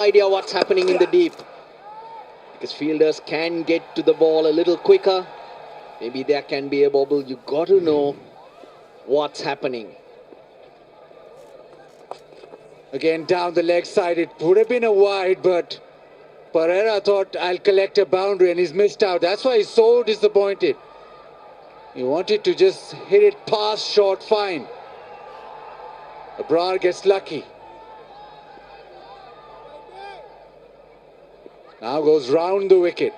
idea what's happening in the deep. Because fielders can get to the ball a little quicker. Maybe there can be a bobble. You got to know what's happening. Again, down the leg side, it would have been a wide, but Pereira thought, I'll collect a boundary, and he's missed out. That's why he's so disappointed. He wanted to just hit it past short, fine. Abrar gets lucky. Now goes round the wicket.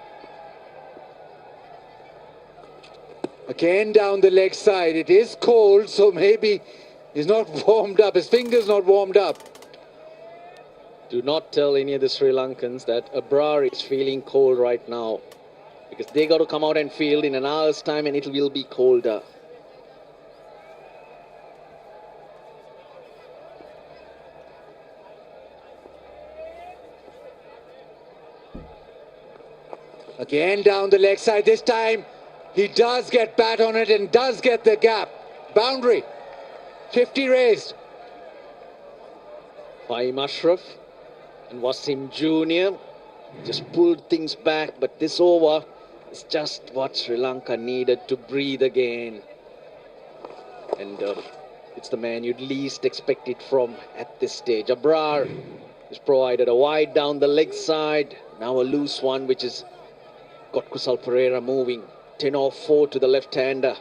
Again down the leg side. It is cold, so maybe he's not warmed up. His finger's not warmed up. Do not tell any of the Sri Lankans that Abrar is feeling cold right now. Because they got to come out and field in an hour's time and it will be colder. Again down the leg side. This time he does get bat on it and does get the gap. Boundary. 50 raised. Fahim Ashraf and Wasim Jr. just pulled things back, but this over is just what Sri Lanka needed to breathe again. And it's the man you'd least expect it from at this stage. Abrar has provided a wide down the leg side. Now a loose one, which has got Kusal Pereira moving. 10 off 4 to the left-hander.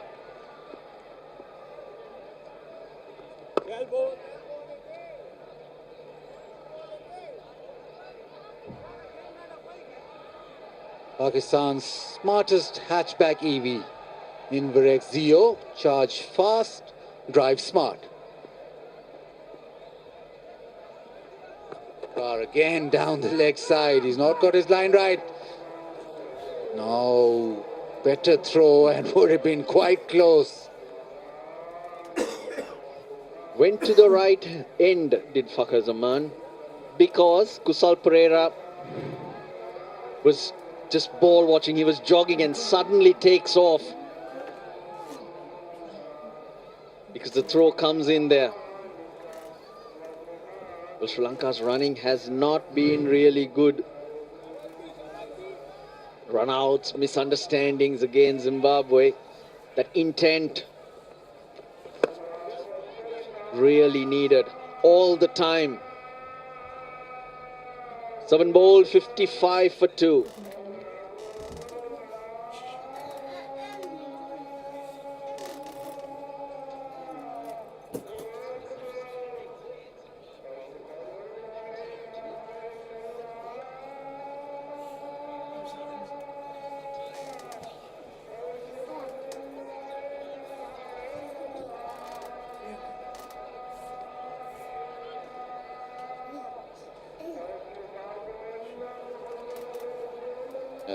Pakistan's smartest hatchback EV. Invarex Zio, charge fast, drive smart. Car again down the leg side. He's not got his line right. No, better throw and would have been quite close. Went to the right end, did Fakhar Zaman, because Kusal Pereira was just ball watching. He was jogging and suddenly takes off because the throw comes in there. Well, Sri Lanka's running has not been really good. Run-outs, misunderstandings against Zimbabwe. That intent really needed all the time. 7 bowled, 55 for 2.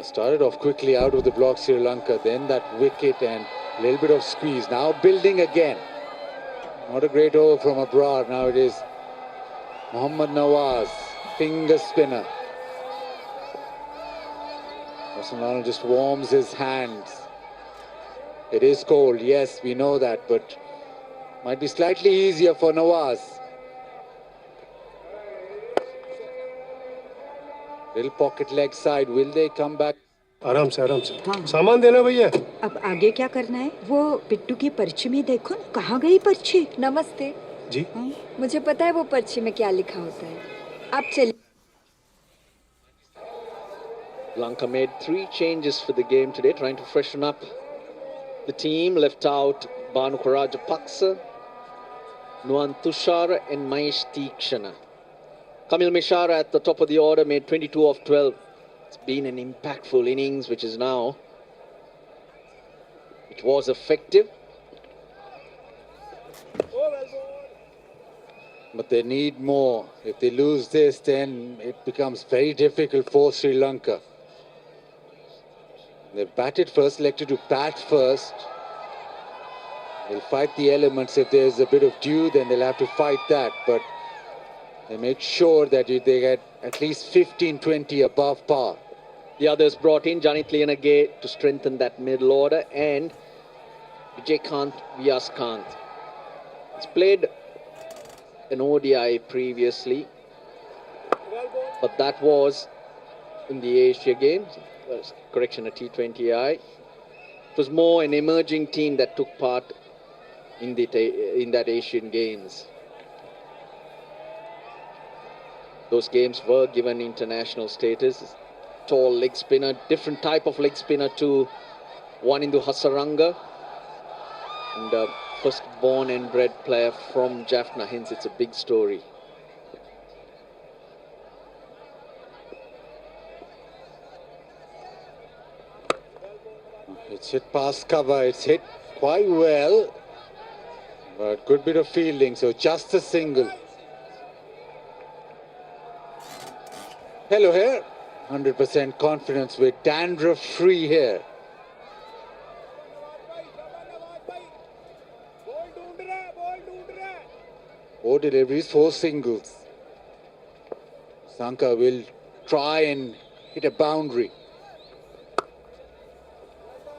Started off quickly out of the block, Sri Lanka, then that wicket and a little bit of squeeze. Now building again. Not a great over from Abrar. Now it is Mohammad Nawaz, finger spinner. Arsenal just warms his hands. It is cold, yes, we know that, but might be slightly easier for Nawaz. Little pocket leg side, will they come back? आराम से हाँ। सामान देना भैया। अब आगे क्या करना है? वो पिट्टू की पर्ची में देखो ना, कहाँ गई पर्ची? नमस्ते जी मुझे पता है वो पर्ची में क्या लिखा होता है। आप चलिए। Lanka made 3 changes for the game today, trying to freshen up the team. Left out Bhanuka Rajapaksa, Nuwan Tushar and Mahesh Tikshana. Kamil Mishara at the top of the order made 22 off 12. It's been an impactful innings, which is now. It was effective. But they need more. If they lose this, then it becomes very difficult for Sri Lanka. They've batted first, elected to bat first. They'll fight the elements. If there's a bit of dew, then they'll have to fight that. But they make sure that they get at least 15-20 above par. The others brought in Janit Liyanage to strengthen that middle order, and Vijaykanth Vyaskant. He's played an ODI previously. But that was in the Asia Games. Correction, a T20I. It was more an emerging team that took part in that Asian Games. Those games were given international status. Tall leg spinner, different type of leg spinner to Wanindu Hasaranga. And first born and bred player from Jaffna, hence it's a big story. It's hit past cover, it's hit quite well, but good bit of fielding, so just a single. Hello here, 100% confidence with dandruff free here. 4 deliveries, 4 singles. Sanka will try and hit a boundary.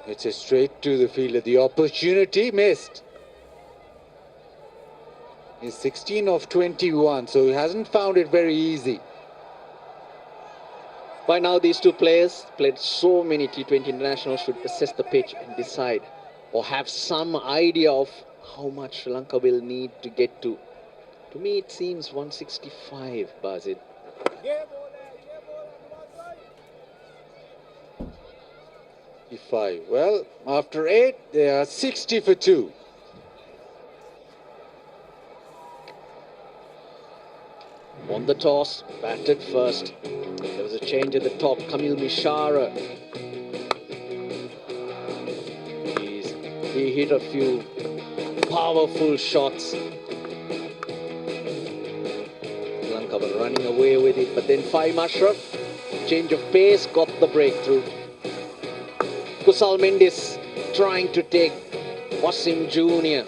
It's a straight to the fielder. The opportunity missed. He's 16 of 21, so he hasn't found it very easy. By now, these two players played so many T20 internationals, should assess the pitch and decide, or have some idea of how much Sri Lanka will need to get to. To me, it seems 165, Bazid. Well, after 8, they are 60 for 2. On the toss, batted first. There was a change at the top. Kamil Mishara. He hit a few powerful shots. Sri Lanka were running away with it, but then Fahim Ashraf, change of pace, got the breakthrough. Kusal Mendis trying to take Wasim Jr.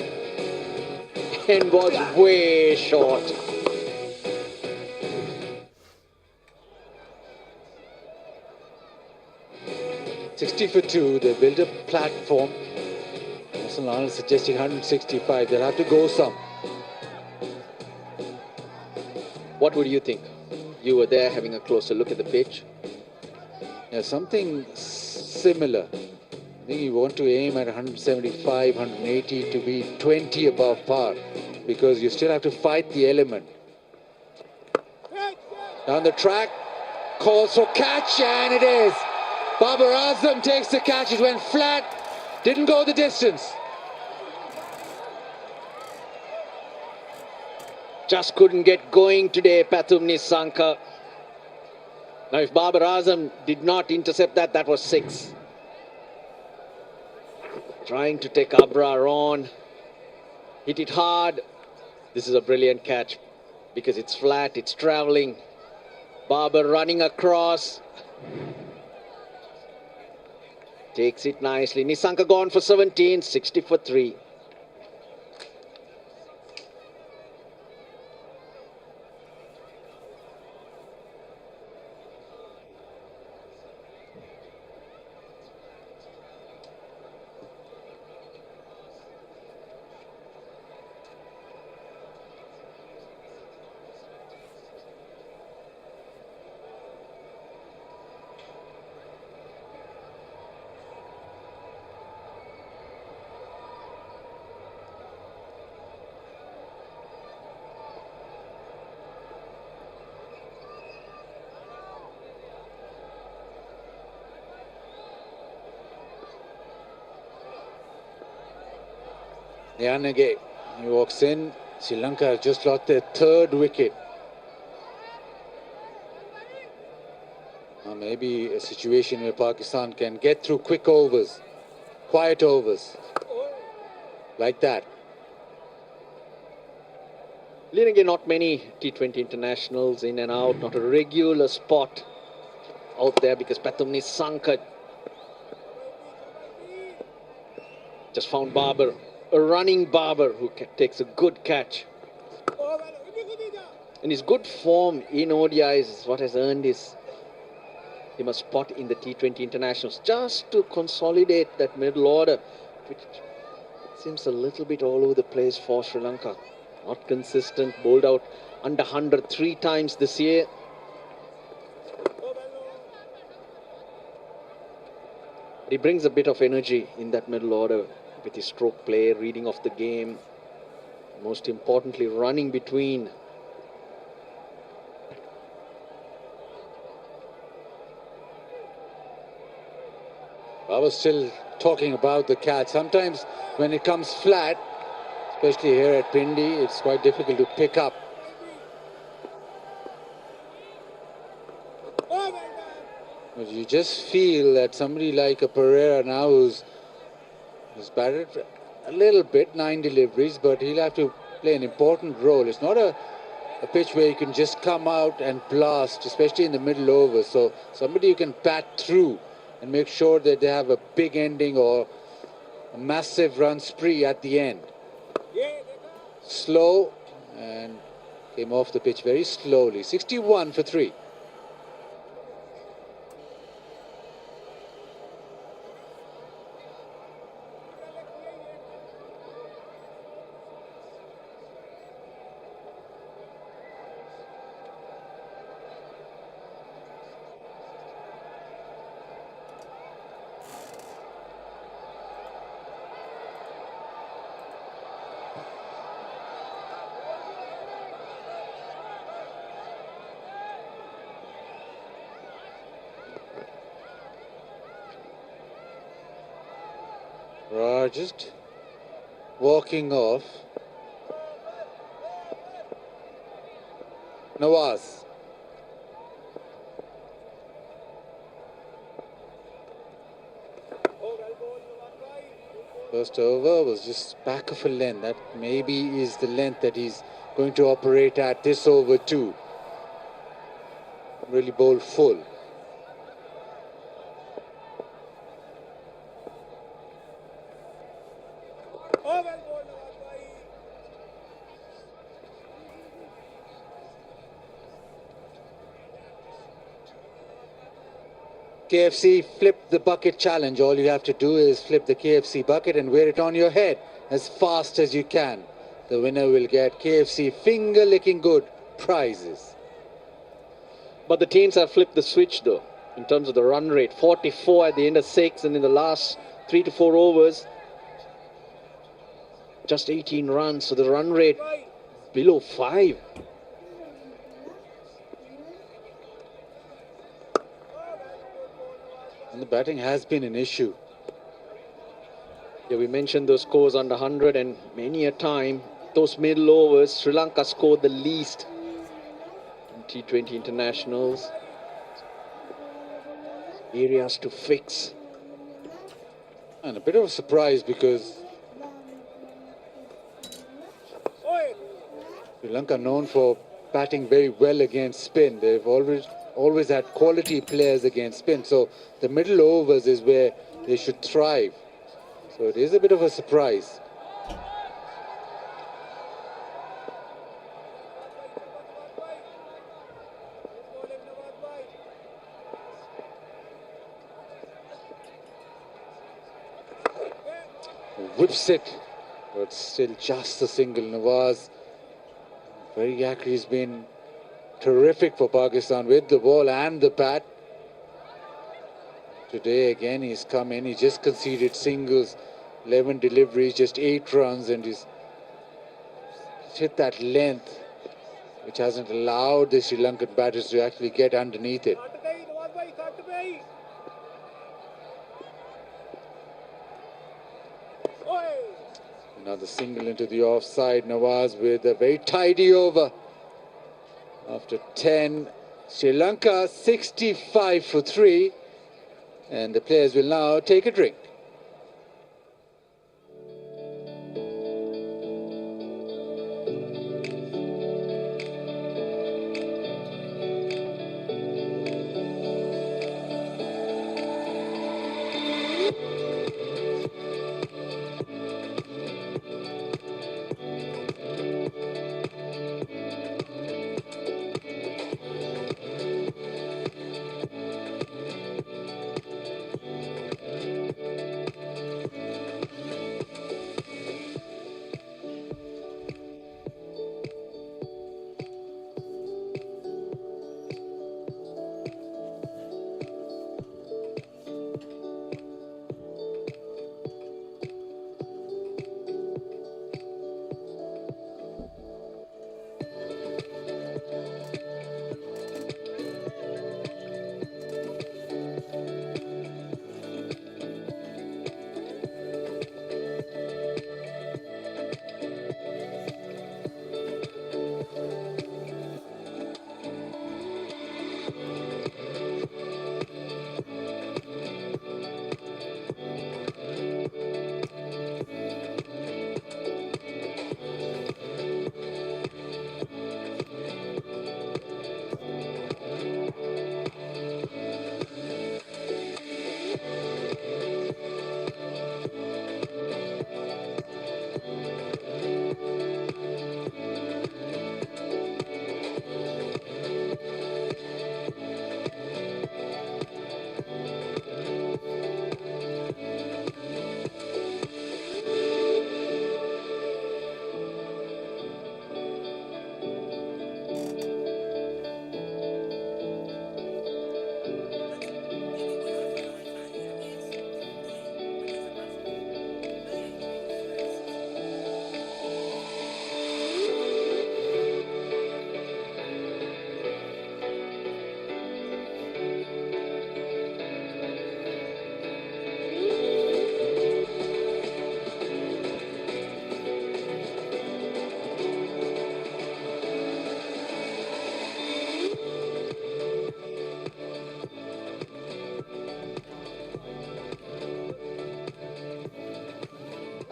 and was way short. For 2, they built a platform. Hassan Lal suggesting 165. They'll have to go some. What would you think? You were there having a closer look at the pitch. Yeah, something similar. I think you want to aim at 175, 180 to be 20 above par, because you still have to fight the element. Down the track, calls for catch, and it is. Babar Azam takes the catch. It went flat, didn't go the distance. Just couldn't get going today, Pathum Nissanka. Now, if Babar Azam did not intercept that, that was 6. Trying to take Abrar on. Hit it hard. This is a brilliant catch because it's flat, it's traveling. Babar running across. Takes it nicely. Nissanka gone for 17, 60 for 3. Yanage, he walks in. Sri Lanka has just lost their 3rd wicket. Now maybe a situation where Pakistan can get through quick overs, quiet overs, like that. Again, not many T20 internationals in and out, not a regular spot out there because Pathum Nissanka just found Babar, a running Babar who takes a good catch. And his good form in ODIs is what has earned him a spot in the T20 internationals, just to consolidate that middle order, which seems a little bit all over the place for Sri Lanka. Not consistent, bowled out under 100 3 times this year. He brings a bit of energy in that middle order with his stroke play, reading of the game, most importantly, running between. I was still talking about the catch. Sometimes when it comes flat, especially here at Pindi, it's quite difficult to pick up. But you just feel that somebody like a Pereira now who's batted a little bit, 9 deliveries, but he'll have to play an important role. It's not a pitch where you can just come out and blast, especially in the middle over. So somebody you can bat through and make sure that they have a big ending or a massive run spree at the end. Slow and came off the pitch very slowly. 61 for 3. Just walking off. Nawaz. First over was just back of a length. That maybe is the length that he's going to operate at this over too. Really bowled full. KFC flip the bucket challenge. All you have to do is flip the KFC bucket and wear it on your head as fast as you can. The winner will get KFC finger licking good prizes. But the teams have flipped the switch though, in terms of the run rate. 44 at the end of 6, and in the last 3 to 4 overs, just 18 runs. So the run rate below 5. And the batting has been an issue. Yeah, we mentioned those scores under 100, and many a time, those middle overs, Sri Lanka scored the least in T20 internationals. Areas to fix. And a bit of a surprise because Sri Lanka known for batting very well against spin. They've always had quality players against spin. So the middle overs is where they should thrive. So it is a bit of a surprise. Whips it, but still just a single. Nawaz, very accurate. He's been terrific for Pakistan with the ball and the bat. Today again he's come in, he just conceded singles, 11 deliveries, just 8 runs, and he's hit that length which hasn't allowed the Sri Lankan batters to actually get underneath it. Another single into the offside. Nawaz with a very tidy over. After 10, Sri Lanka 65 for 3, and the players will now take a drink.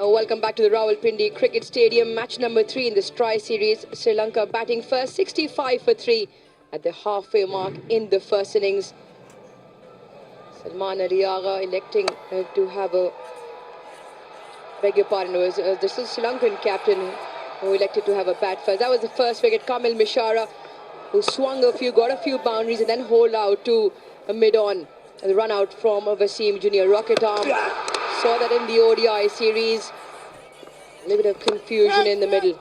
Welcome back to the Rawalpindi Cricket Stadium. Match number 3 in this tri-series. Sri Lanka batting first, 65 for 3 at the halfway mark in the first innings. Salman Ariaga electing to have a... beg your pardon, it was the Sri Lankan captain who elected to have a bat first. That was the first wicket. Kamil Mishara, who swung a few, got a few boundaries and then holed out to a mid-on. The run out from Wasim Junior. Rocket arm. Saw that in the ODI series. A little bit of confusion in the middle.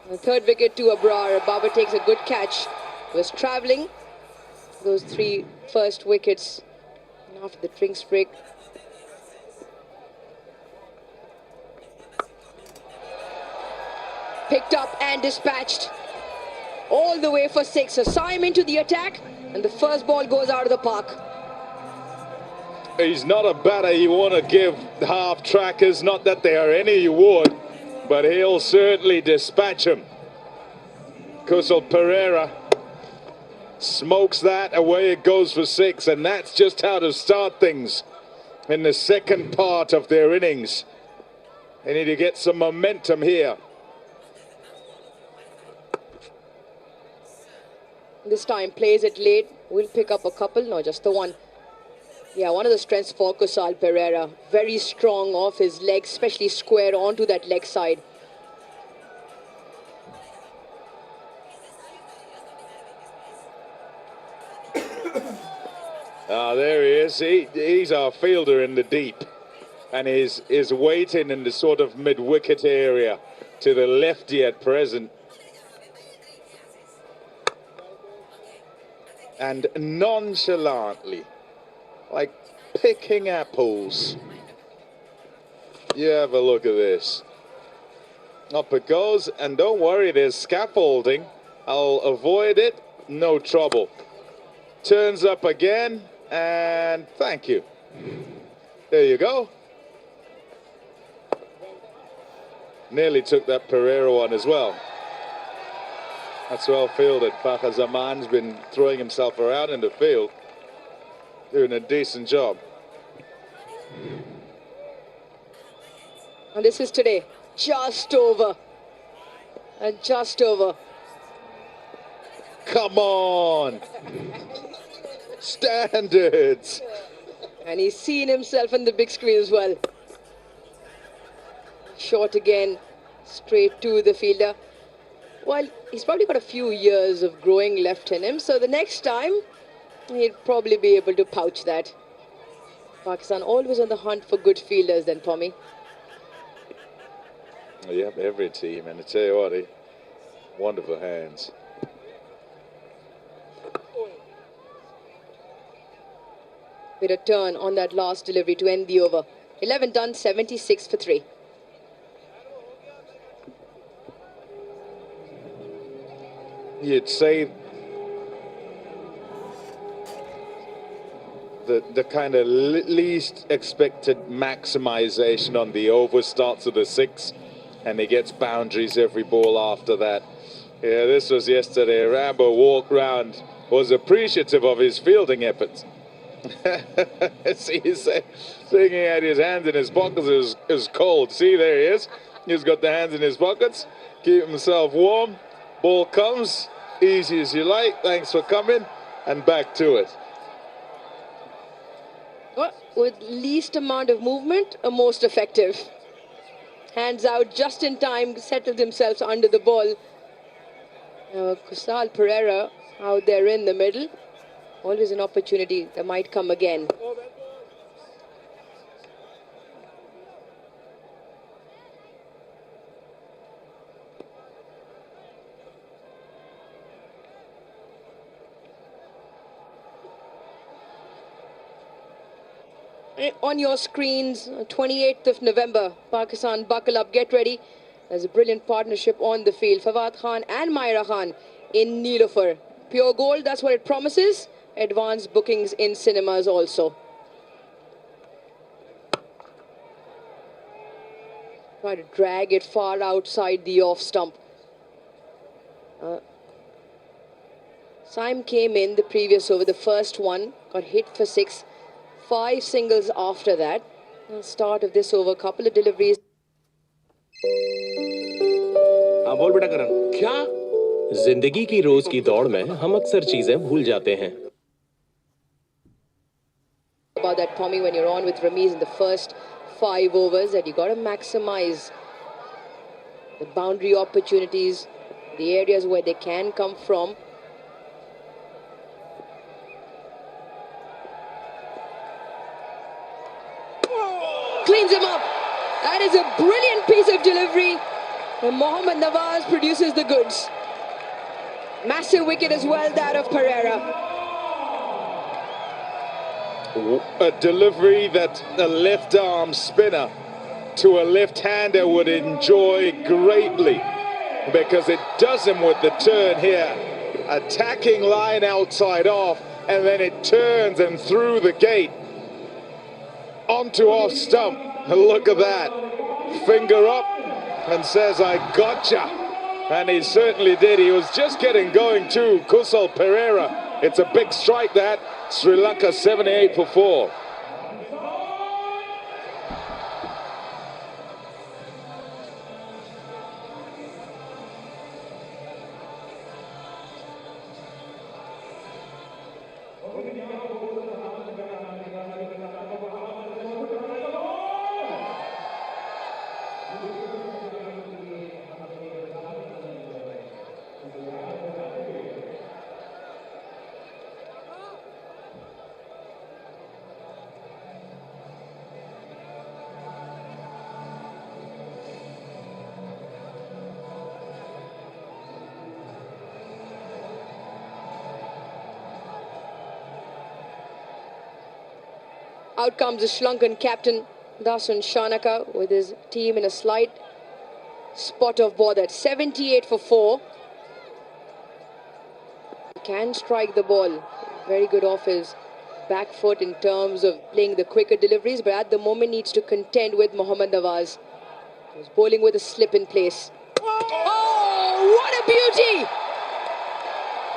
The third wicket to Abrar. Babar takes a good catch. Was travelling. Those 3 first wickets. And after the drinks break. Picked up and dispatched. All the way for 6. Asaim into the attack. And the first ball goes out of the park. He's not a batter you want to give half-trackers, not that there are any you would, but he'll certainly dispatch him. Kusal Pereira smokes that, away it goes for 6, and that's just how to start things in the second part of their innings. They need to get some momentum here. This time plays it late. We'll pick up a couple, no, just the one. Yeah, one of the strengths for Kusal Pereira. Very strong off his legs, especially square onto that leg side. There he is. He's our fielder in the deep. And is waiting in the sort of mid-wicket area to the lefty at present. And nonchalantly, like picking apples. You have a look at this. Up it goes, and don't worry, there's scaffolding. I'll avoid it, no trouble. Turns up again, and thank you. There you go. Nearly took that Pereira one as well. That's well fielded. Fakhar Zaman's been throwing himself around in the field. Doing a decent job. And this is today. Just over. And just over. Come on. Standards. And he's seen himself on the big screen as well. Short again. Straight to the fielder. Well, he's probably got a few years of growing left in him. So the next time, he'd probably be able to pouch that. Pakistan always on the hunt for good fielders then, Tommy. Yep, every team. And I tell you what, wonderful hands. With a turn on that last delivery to end the over. 11 done, 76 for 3. You'd say the kind of least expected maximization on the over starts with a 6, and he gets boundaries every ball after that. Yeah, this was yesterday. Rambo walked round, was appreciative of his fielding efforts. See, he's singing at his hands in his pockets is cold. See, there he is. He's got the hands in his pockets, keep himself warm. Ball comes, easy as you like. Thanks for coming, and back to it. Well, with least amount of movement, most effective. Hands out just in time, settled themselves under the ball. Kusal Pereira out there in the middle. Always an opportunity that might come again. On your screens, 28th of November, Pakistan, buckle up, get ready. There's a brilliant partnership on the field. Fawad Khan and Myra Khan in Neelofer. Pure gold, that's what it promises. Advanced bookings in cinemas also. Try to drag it far outside the off stump. Saim came in the previous over, the first one, got hit for 6. 5 singles after that. Start of this over, couple of deliveries. हाँ बोल बेटा करण। क्या? जिंदगी की रोज की दौड़ में हम अक्सर चीजें भूल जाते हैं। About that, Tommy, when you're on with Ramiz in the first 5 overs, that you got to maximize the boundary opportunities, the areas where they can come from. Cleans him up. That is a brilliant piece of delivery. And Mohammad Nawaz produces the goods. Massive wicket as well, that of Pereira. A delivery that a left arm spinner to a left-hander would enjoy greatly, because it does him with the turn here. Attacking line outside off, and then it turns and through the gate onto off stump. And look at that. Finger up and says, I gotcha. And he certainly did. He was just getting going too. Kusal Pereira. It's a big strike that. Sri Lanka 78 for 4. Out comes the Sri Lankan captain, Dasun Shanaka, with his team in a slight spot of ball. That's 78 for 4. He can strike the ball. Very good off his back foot in terms of playing the quicker deliveries, but at the moment needs to contend with Mohammad Nawaz. He's bowling with a slip in place. Oh, what a beauty!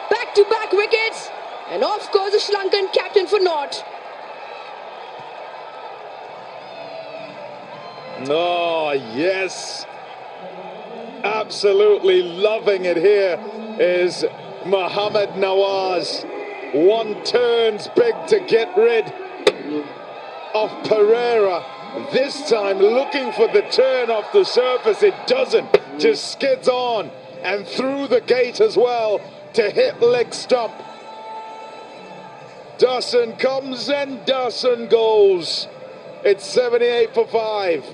Back-to-back wickets, and off goes the Sri Lankan captain for naught. Oh, yes. Absolutely loving it here is Mohammad Nawaz. One turns big to get rid of Pereira. This time looking for the turn off the surface. It doesn't. Just skids on and through the gate as well to hit leg stump. Dasun comes and Dasun goes. It's 78 for 5.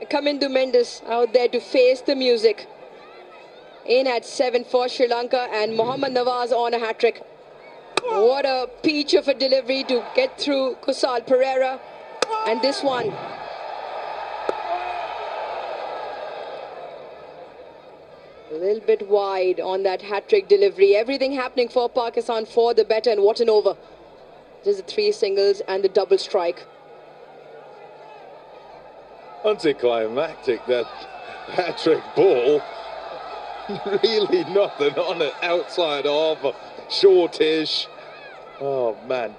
Kamindu Mendes out there to face the music. In at 7 for Sri Lanka, and Mohammad Nawaz on a hat-trick. What a peach of a delivery to get through Kusal Pereira. And this one. A little bit wide on that hat-trick delivery. Everything happening for Pakistan for the better, and what an over. Just the 3 singles and the double strike. Anticlimactic, that hat-trick ball. Really nothing on it outside of shortish. Oh man.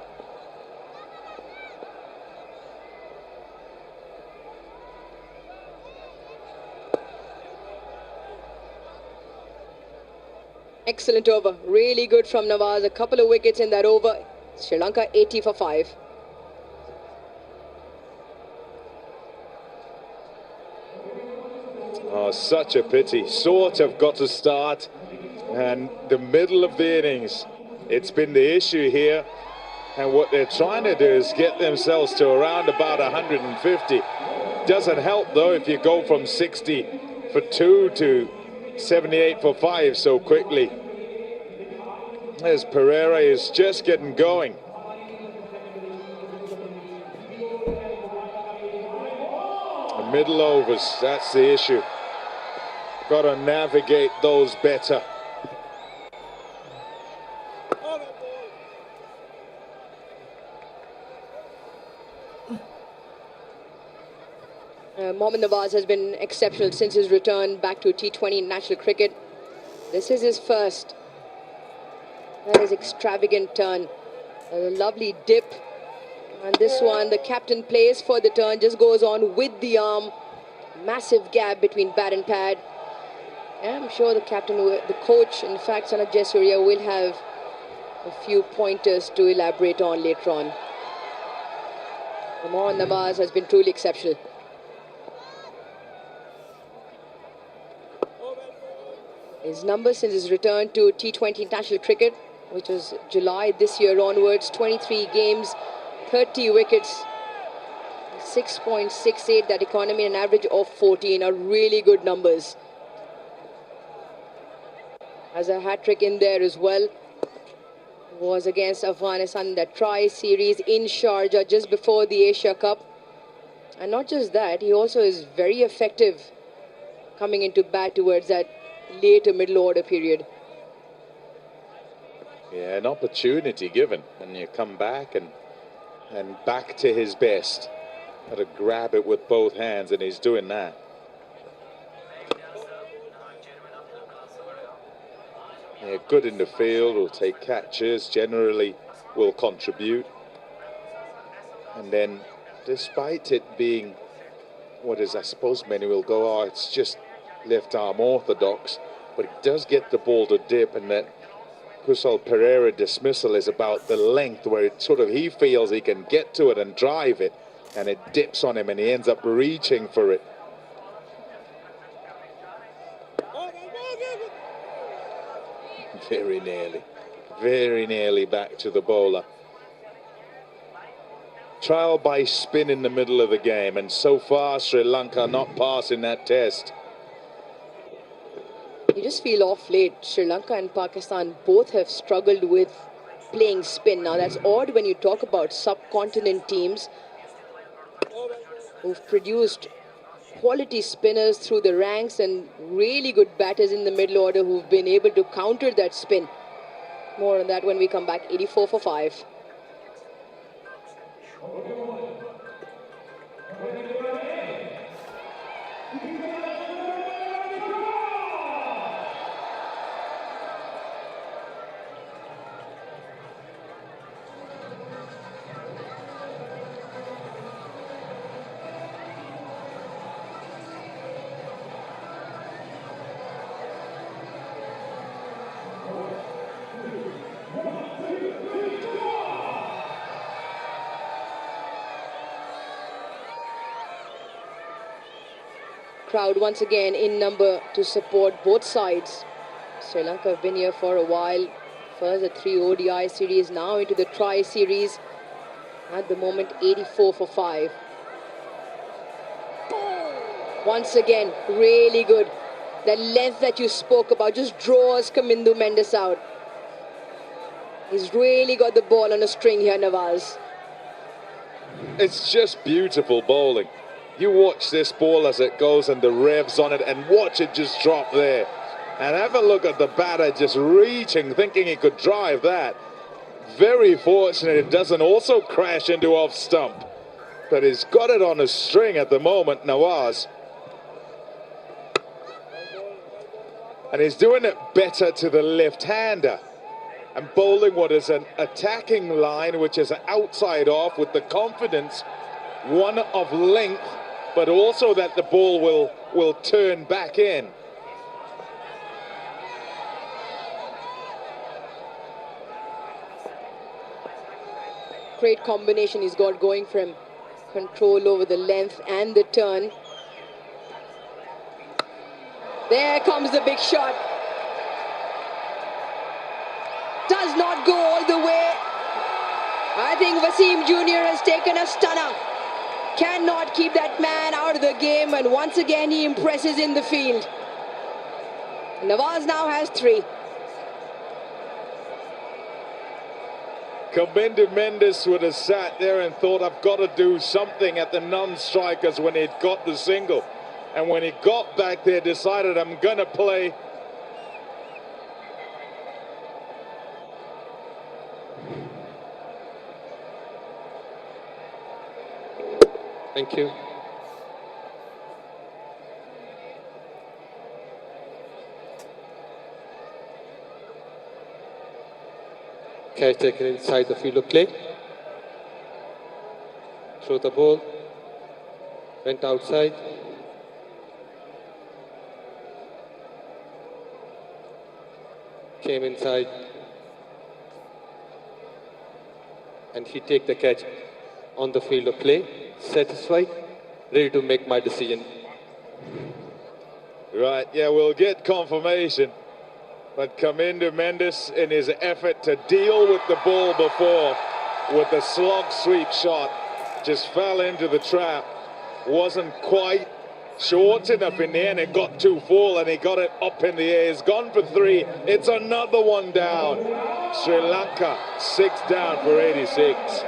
Excellent over. Really good from Nawaz. A couple of wickets in that over. Sri Lanka 80 for 5. Oh, such a pity. Sort of got to start, and the middle of the innings, it's been the issue here. And what they're trying to do is get themselves to around about 150. Doesn't help though if you go from 60 for 2 to 78 for 5 so quickly. As Pereira is just getting going. The middle overs, that's the issue. Got to navigate those better. Mohammad Nawaz has been exceptional since his return back to T20 international cricket. This is his first. That is extravagant turn. A lovely dip. And this one, the captain plays for the turn, just goes on with the arm. Massive gap between bat and pad. And I'm sure the captain, the coach, in fact, Sanath Jayasuriya, will have a few pointers to elaborate on later on. Mohammad Nawaz has been truly exceptional. His numbers since his return to T20 international cricket, which was July this year onwards, 23 games, 30 wickets, 6.68, that economy, an average of 14 are really good numbers. Has a hat-trick in there as well. Was against Afghanistan in that tri-series in Sharjah just before the Asia Cup. And not just that, he also is very effective coming into bat towards that later middle order period. Yeah, an opportunity given, and you come back and back to his best. Got to grab it with both hands, and he's doing that. Yeah, good in the field, will take catches, generally will contribute. And then, despite it being what is, I suppose many will go, oh, it's just left arm orthodox, but it does get the ball to dip, and that Kusal Pereira dismissal is about the length where it sort of, he feels he can get to it and drive it, and it dips on him and he ends up reaching for it. Very nearly back to the bowler. Trial by spin in the middle of the game, and so far Sri Lanka not passing that test. You just feel off late, Sri Lanka and Pakistan both have struggled with playing spin. Now that's odd when you talk about subcontinent teams who've produced quality spinners through the ranks and really good batters in the middle order who've been able to counter that spin. More on that when we come back. 84 for 5. Crowd once again in number to support both sides. Sri Lanka have been here for a while. First the 3 ODI series, now into the tri-series. At the moment 84 for 5. Once again, really good. The length that you spoke about just draws Kamindu Mendes out. He's really got the ball on a string here, Nawaz. It's just beautiful bowling. You watch this ball as it goes and the revs on it, and watch it just drop there. And have a look at the batter just reaching, thinking he could drive that. Very fortunate it doesn't also crash into off stump. But he's got it on a string at the moment, Nawaz. And he's doing it better to the left-hander. And bowling what is an attacking line, which is outside off with the confidence, one of length, but also that the ball will turn back in. Great combination he's got going for him. Control over the length and the turn. There comes the big shot. Does not go all the way. I think Wasim Jr. has taken a stunner. Cannot keep that man out of the game, and once again he impresses in the field. Nawaz now has 3. Kamindu Mendes would have sat there and thought, I've got to do something at the non-strikers when he'd got the single. And when he got back there, decided, I'm going to play. Thank you. Catch taken inside the field of play. Throw the ball. Went outside. Came inside. And he take the catch on the field of play. Satisfied. Ready to make my decision. Right, yeah, we'll get confirmation. But Kamindu Mendes, in his effort to deal with the ball before, with the slog sweep shot, just fell into the trap. Wasn't quite short enough in the end. It got too full and he got it up in the air. He's gone for 3. It's another one down. Sri Lanka 6 down for 86.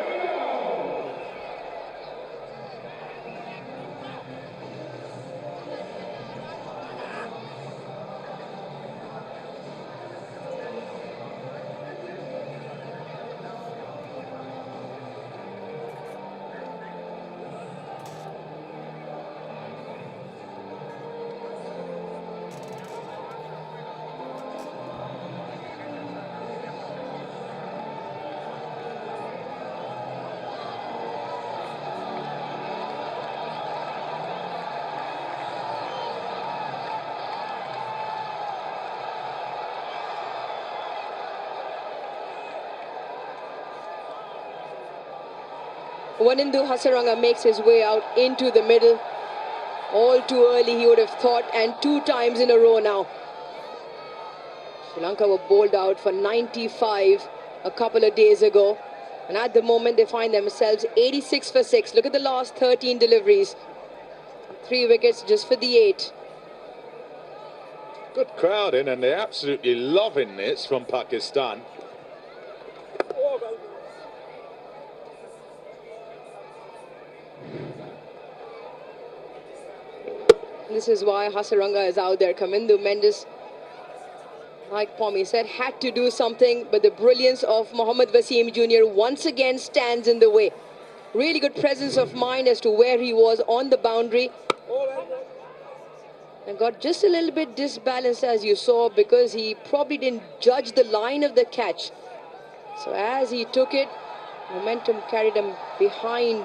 Wanindu Hasaranga makes his way out into the middle. All too early, he would have thought, and 2 times in a row now. Sri Lanka were bowled out for 95 a couple of days ago. And at the moment, they find themselves 86 for 6. Look at the last 13 deliveries. 3 wickets just for the 8. Good crowd in, and they're absolutely loving this from Pakistan. This is why Hasaranga is out there. Kamindu Mendes, like Pommy said, had to do something, but the brilliance of Mohammad Wasim Jr. once again stands in the way. Really good presence of mind as to where he was on the boundary. And got just a little bit disbalanced, as you saw, because he probably didn't judge the line of the catch. So as he took it, momentum carried him behind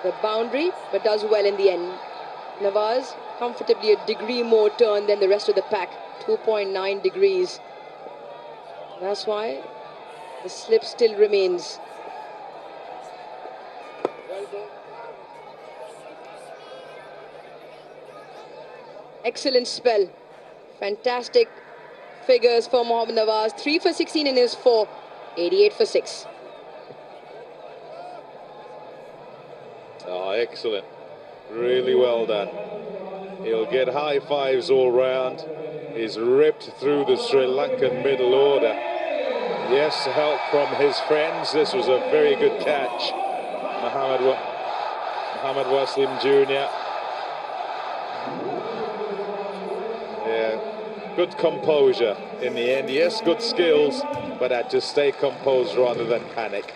the boundary, but does well in the end. Nawaz comfortably a degree more turn than the rest of the pack, 2.9 degrees. That's why the slip still remains. Excellent spell. Fantastic figures for Mohammad Nawaz. 3 for 16 in his 4, 88 for 6. Oh, excellent. Really well done. He'll get high fives all round. He's ripped through the Sri Lankan middle order. Yes, help from his friends. This was a very good catch. Mohammad Wasim Jr. Yeah, good composure in the end. Yes, good skills, but had to stay composed rather than panic.